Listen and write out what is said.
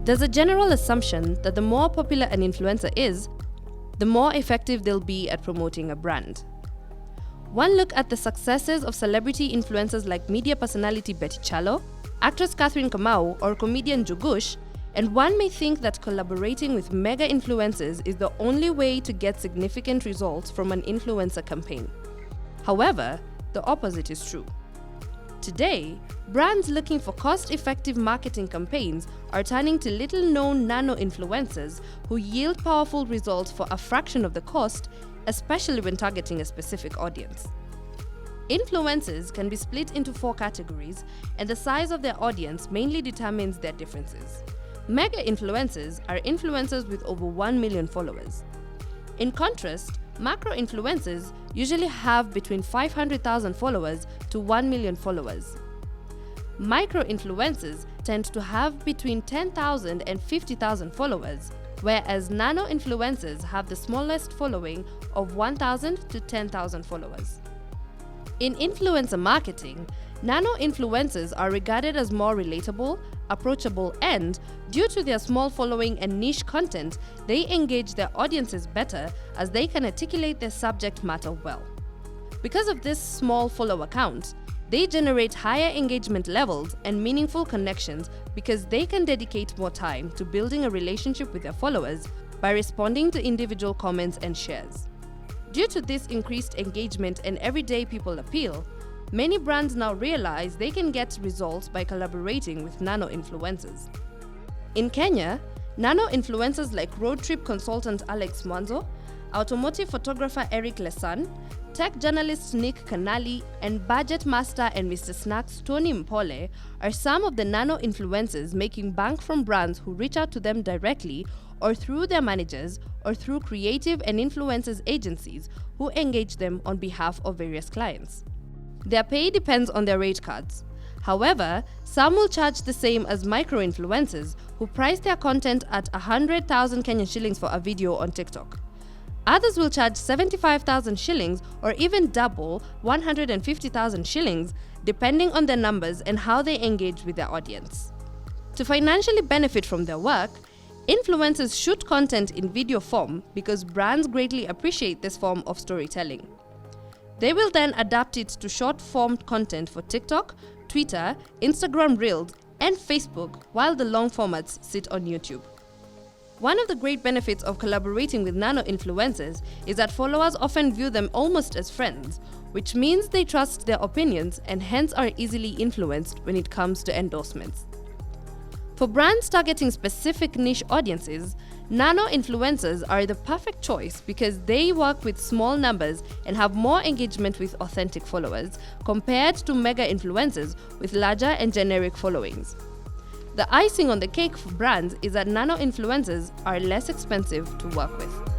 There's a general assumption that the more popular an influencer is, the more effective they'll be at promoting a brand. One look at the successes of celebrity influencers like media personality Betty Chalo, actress Catherine Kamau, or comedian Jugush, and one may think that collaborating with mega influencers is the only way to get significant results from an influencer campaign. However, the opposite is true. Today, brands looking for cost-effective marketing campaigns are turning to little-known nano-influencers who yield powerful results for a fraction of the cost, especially when targeting a specific audience. Influencers can be split into 4 categories, and the size of their audience mainly determines their differences. Mega influencers are influencers with over 1 million followers. In contrast, macro influencers usually have between 500,000 followers to 1 million followers. Micro influencers tend to have between 10,000 and 50,000 followers, whereas nano influencers have the smallest following of 1,000 to 10,000 followers. In influencer marketing, nano influencers are regarded as more relatable, approachable, and, due to their small following and niche content, they engage their audiences better as they can articulate their subject matter well. Because of this small follower count, they generate higher engagement levels and meaningful connections because they can dedicate more time to building a relationship with their followers by responding to individual comments and shares. Due to this increased engagement and everyday people appeal, many brands now realize they can get results by collaborating with nano influencers. In Kenya, nano influencers like road trip consultant Alex Mwanzo, automotive photographer Eric Lesan, tech journalist Nick Kanali, and budget master and Mr. Snacks Tony Mpole are some of the nano influencers making bank from brands who reach out to them directly or through their managers or through creative and influencers agencies who engage them on behalf of various clients. Their pay depends on their rate cards. However, some will charge the same as micro-influencers who price their content at 100,000 Kenyan shillings for a video on TikTok. Others will charge 75,000 shillings or even double 150,000 shillings depending on their numbers and how they engage with their audience. To financially benefit from their work, influencers shoot content in video form because brands greatly appreciate this form of storytelling. They will then adapt it to short-form content for TikTok, Twitter, Instagram Reels, and Facebook, while the long formats sit on YouTube. One of the great benefits of collaborating with nano influencers is that followers often view them almost as friends, which means they trust their opinions and hence are easily influenced when it comes to endorsements. For brands targeting specific niche audiences, nano influencers are the perfect choice because they work with small numbers and have more engagement with authentic followers compared to mega influencers with larger and generic followings. The icing on the cake for brands is that nano influencers are less expensive to work with.